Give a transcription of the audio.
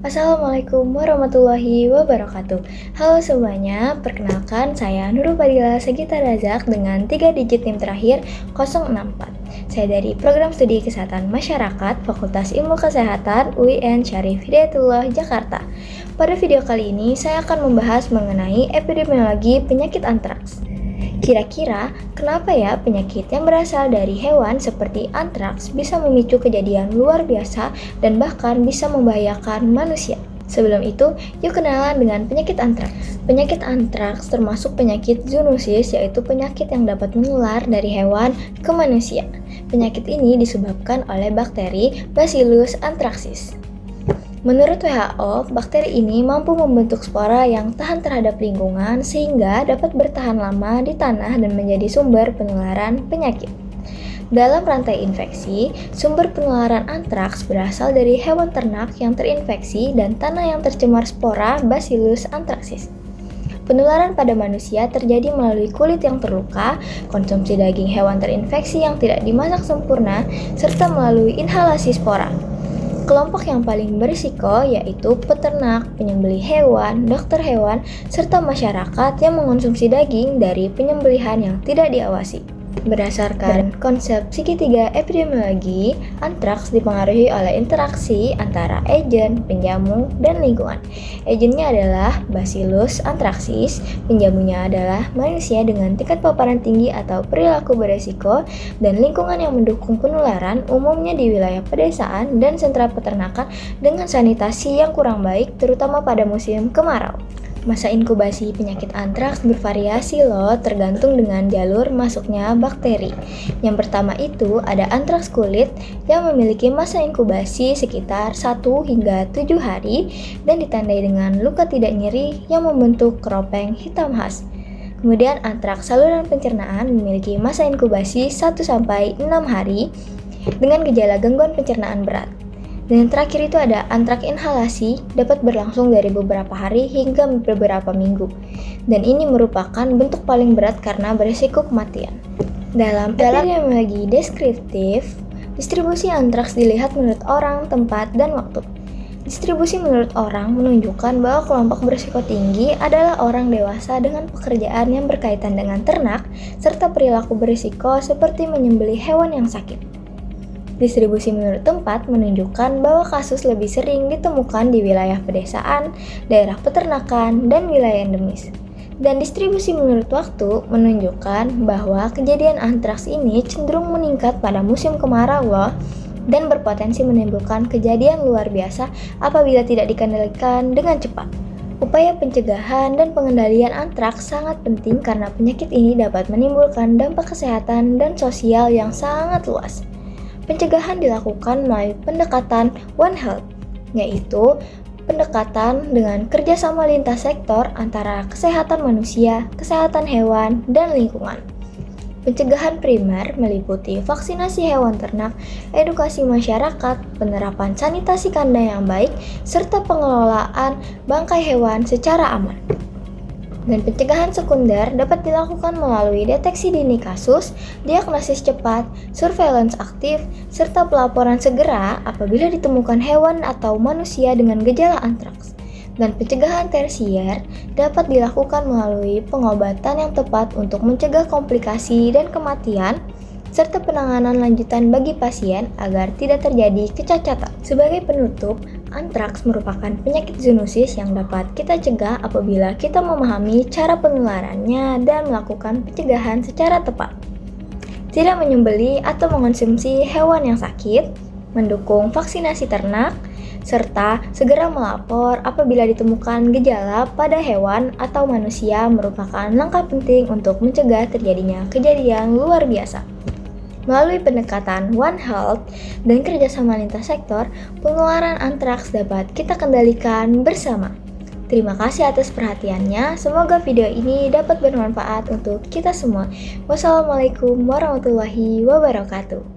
Assalamualaikum warahmatullahi wabarakatuh. Halo semuanya, perkenalkan saya Nurul Fadila Sagita Razak dengan 3 digit NIM terakhir 064. Saya dari Program Studi Kesehatan Masyarakat Fakultas Ilmu Kesehatan UIN Syarif Hidayatullah Jakarta. Pada video kali ini saya akan membahas mengenai epidemiologi penyakit antraks. Kira-kira kenapa ya penyakit yang berasal dari hewan seperti antraks bisa memicu kejadian luar biasa dan bahkan bisa membahayakan manusia? Sebelum itu, yuk kenalan dengan penyakit antraks. Penyakit antraks termasuk penyakit zoonosis, yaitu penyakit yang dapat menular dari hewan ke manusia. Penyakit ini disebabkan oleh bakteri Bacillus anthracis. Menurut WHO, bakteri ini mampu membentuk spora yang tahan terhadap lingkungan sehingga dapat bertahan lama di tanah dan menjadi sumber penularan penyakit. Dalam rantai infeksi, sumber penularan antraks berasal dari hewan ternak yang terinfeksi dan tanah yang tercemar spora Bacillus anthracis. Penularan pada manusia terjadi melalui kulit yang terluka, konsumsi daging hewan terinfeksi yang tidak dimasak sempurna, serta melalui inhalasi spora. Kelompok yang paling berisiko yaitu peternak, penyembelih hewan, dokter hewan, serta masyarakat yang mengonsumsi daging dari penyembelihan yang tidak diawasi. Berdasarkan konsep segitiga epidemiologi, antraks dipengaruhi oleh interaksi antara agen, penjamu, dan lingkungan. Agennya adalah Bacillus anthracis, penjamunya adalah manusia dengan tingkat paparan tinggi atau perilaku beresiko, dan lingkungan yang mendukung penularan umumnya di wilayah pedesaan dan sentra peternakan dengan sanitasi yang kurang baik, terutama pada musim kemarau. Masa inkubasi penyakit antraks bervariasi loh, tergantung dengan jalur masuknya bakteri. Yang pertama itu ada antraks kulit yang memiliki masa inkubasi sekitar 1 hingga 7 hari dan ditandai dengan luka tidak nyeri yang membentuk keropeng hitam khas. Kemudian antraks saluran pencernaan memiliki masa inkubasi 1-6 hari dengan gejala gangguan pencernaan berat. Dan yang terakhir itu ada antraks inhalasi, dapat berlangsung dari beberapa hari hingga beberapa minggu. Dan ini merupakan bentuk paling berat karena berisiko kematian. Dalam epidemiologi deskriptif, distribusi antraks dilihat menurut orang, tempat, dan waktu. Distribusi menurut orang menunjukkan bahwa kelompok berisiko tinggi adalah orang dewasa dengan pekerjaan yang berkaitan dengan ternak, serta perilaku berisiko seperti menyembelih hewan yang sakit. Distribusi menurut tempat menunjukkan bahwa kasus lebih sering ditemukan di wilayah pedesaan, daerah peternakan, dan wilayah endemis. Dan distribusi menurut waktu menunjukkan bahwa kejadian antraks ini cenderung meningkat pada musim kemarau loh, dan berpotensi menimbulkan kejadian luar biasa apabila tidak dikendalikan dengan cepat. Upaya pencegahan dan pengendalian antraks sangat penting karena penyakit ini dapat menimbulkan dampak kesehatan dan sosial yang sangat luas. Pencegahan dilakukan melalui pendekatan One Health, yaitu pendekatan dengan kerjasama lintas sektor antara kesehatan manusia, kesehatan hewan, dan lingkungan. Pencegahan primer meliputi vaksinasi hewan ternak, edukasi masyarakat, penerapan sanitasi kandang yang baik, serta pengelolaan bangkai hewan secara aman. Dan pencegahan sekunder dapat dilakukan melalui deteksi dini kasus, diagnosis cepat, surveillance aktif, serta pelaporan segera apabila ditemukan hewan atau manusia dengan gejala antraks. Dan pencegahan tersier dapat dilakukan melalui pengobatan yang tepat untuk mencegah komplikasi dan kematian, serta penanganan lanjutan bagi pasien agar tidak terjadi kecacatan. Sebagai penutup, antraks merupakan penyakit zoonosis yang dapat kita cegah apabila kita memahami cara penularannya dan melakukan pencegahan secara tepat. Tidak menyembelih atau mengonsumsi hewan yang sakit, mendukung vaksinasi ternak, serta segera melapor apabila ditemukan gejala pada hewan atau manusia merupakan langkah penting untuk mencegah terjadinya kejadian luar biasa. Melalui pendekatan One Health dan kerjasama lintas sektor, penularan antraks dapat kita kendalikan bersama. Terima kasih atas perhatiannya, semoga video ini dapat bermanfaat untuk kita semua. Wassalamualaikum warahmatullahi wabarakatuh.